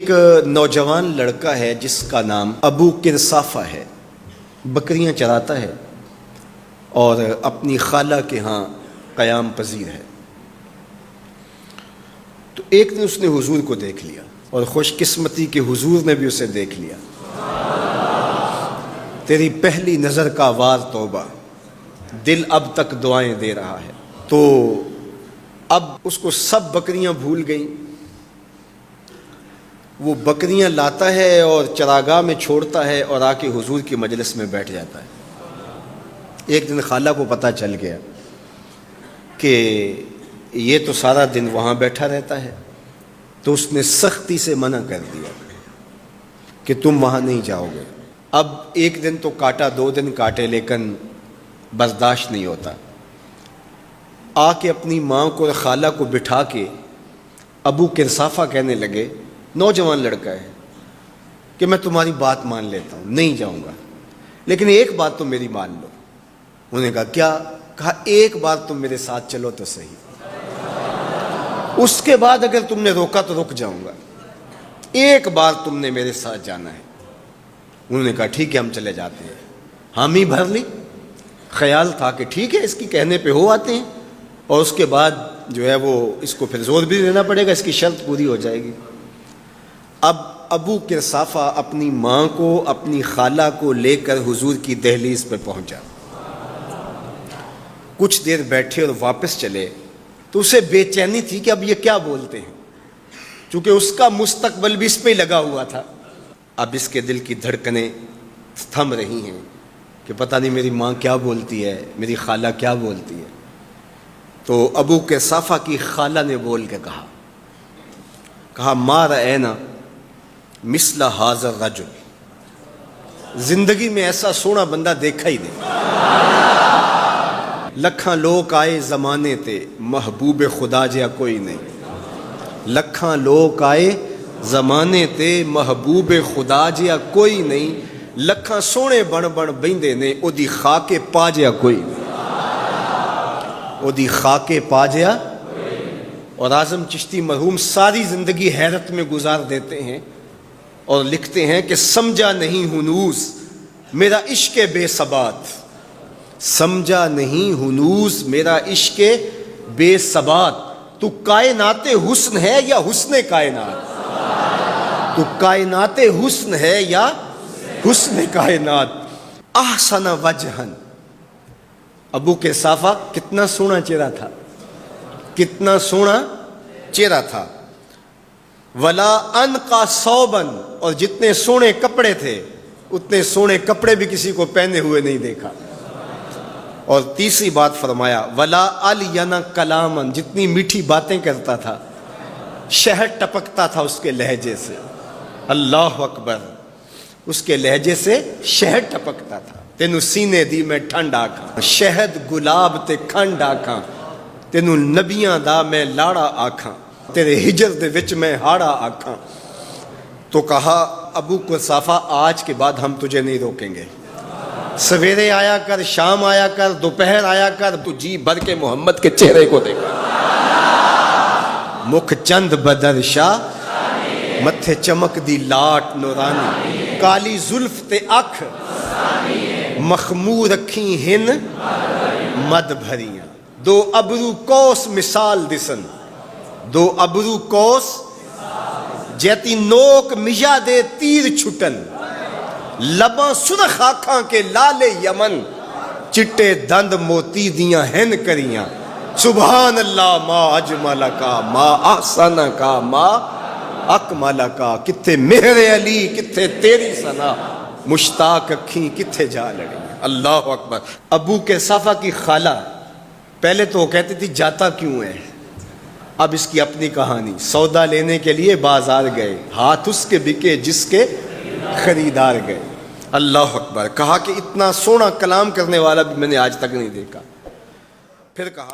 ایک نوجوان لڑکا ہے جس کا نام ابو کرصافہ ہے، بکریاں چراتا ہے اور اپنی خالہ کے ہاں قیام پذیر ہے۔ تو ایک دن اس نے حضور کو دیکھ لیا اور خوش قسمتی کہ حضور نے بھی اسے دیکھ لیا۔ تیری پہلی نظر کا وار توبہ، دل اب تک دعائیں دے رہا ہے۔ تو اب اس کو سب بکریاں بھول گئیں، وہ بکریاں لاتا ہے اور چراگاہ میں چھوڑتا ہے اور آ کے حضور کی مجلس میں بیٹھ جاتا ہے۔ ایک دن خالہ کو پتہ چل گیا کہ یہ تو سارا دن وہاں بیٹھا رہتا ہے، تو اس نے سختی سے منع کر دیا کہ تم وہاں نہیں جاؤ گے۔ اب ایک دن تو کاٹا، دو دن کاٹے، لیکن برداشت نہیں ہوتا۔ آ کے اپنی ماں کو اور خالہ کو بٹھا کے ابو کرصافہ کہنے لگے، نوجوان لڑکا ہے، کہ میں تمہاری بات مان لیتا ہوں، نہیں جاؤں گا، لیکن ایک بات تم میری مان لو۔ انہوں نے کہا کیا؟ کہا ایک بار تم میرے ساتھ چلو تو صحیح، اس کے بعد اگر تم نے روکا تو رک جاؤں گا، ایک بار تم نے میرے ساتھ جانا ہے۔ انہوں نے کہا ٹھیک ہے، ہم چلے جاتے ہیں۔ حامی بھر لی، خیال تھا کہ ٹھیک ہے اس کی کہنے پہ ہو آتے ہیں، اور اس کے بعد جو ہے وہ اس کو پھر زور بھی دینا پڑے گا، اس کی شرط پوری ہو جائے گی۔ اب ابو کرصافہ اپنی ماں کو، اپنی خالہ کو لے کر حضور کی دہلیز پہ پہنچا۔ کچھ دیر بیٹھے اور واپس چلے تو اسے بے چینی تھی کہ اب یہ کیا بولتے ہیں، چونکہ اس کا مستقبل بھی اس پہ لگا ہوا تھا۔ اب اس کے دل کی دھڑکنیں تھم رہی ہیں کہ پتہ نہیں میری ماں کیا بولتی ہے، میری خالہ کیا بولتی ہے۔ تو ابو کرصافہ کی خالہ نے بول کے کہا ما رأینا مثل ھذا الرجل، زندگی میں ایسا سونا بندہ دیکھا ہی نہیں۔ لکھاں لوگ آئے زمانے تے، محبوب خدا جیا کوئی نہیں۔ لکھاں لوگ آئے زمانے تے، محبوب خدا جیا کوئی نہیں۔ لکھاں سونے بن بن بیندے نے، او دی خاک پا جیا کوئی نہیں۔ او دی خاک پا جیا۔ اور اعظم چشتی مرحوم ساری زندگی حیرت میں گزار دیتے ہیں اور لکھتے ہیں کہ سمجھا نہیں ہنوز میرا عشق بے ثبات، سمجھا نہیں ہنوز میرا عشق بے ثبات۔ تو کائنات حسن ہے یا حسن کائنات؟ تو کائنات حسن ہے یا حسن کائنات؟ احسن وجہن، ابو کرصافہ کتنا سونا چہرہ تھا، کتنا سونا چہرہ تھا۔ ولا انقا ثوبن، اور جتنے سونے کپڑے تھے اتنے سونے کپڑے بھی کسی کو پہنے ہوئے نہیں دیکھا۔ اور تیسری بات فرمایا ولا الین کلامن، جتنی میٹھی باتیں کرتا تھا، شہد ٹپکتا تھا اس کے لہجے سے۔ اللہ اکبر، اس کے لہجے سے شہد ٹپکتا تھا۔ تینوں سینے دی میں ٹھنڈ آکھاں، شہد گلاب تے کھنڈ آکھاں، تینوں نبیاں دا میں لاڑا آکھاں، تیرے ہجر دے وچ میں ہاڑا آکھاں۔ تو کہا ابو کرصافہ آج کے بعد ہم تجھے نہیں روکیں گے، سویرے آیا کر، شام آیا کر، دوپہر آیا کر، تو جی بھر کے محمد کے چہرے کو دیکھا۔ مکھ چند بدر شاہ، متھے چمک دی لاٹ نورانی، کالی زلف تے اکھ، مخمور رکھی ہن مد بھریاں، دو ابرو کوس مثال دسن، دو ابرو کوس جیتی نوک مجا دے تیر چھٹن، لباں سرخ آنکھاں کے لال یمن، چٹے دند موتی دیاں ہن کریاں۔ سبحان اللہ ما اجمل کا، ما احسن کا، ما اکمل کا۔ کتھے مہر علی، کتھے تیری ثنا، مشتاق اکھیں کتھے جا لڑی۔ اللہ اکبر۔ ابو کرصافہ کی خالہ پہلے تو وہ کہتی تھی جاتا کیوں ہے، اب اس کی اپنی کہانی۔ سودا لینے کے لیے بازار گئے، ہاتھ اس کے بکے جس کے خریدار گئے۔ اللہ اکبر۔ کہا کہ اتنا سونا کلام کرنے والا بھی میں نے آج تک نہیں دیکھا۔ پھر کہا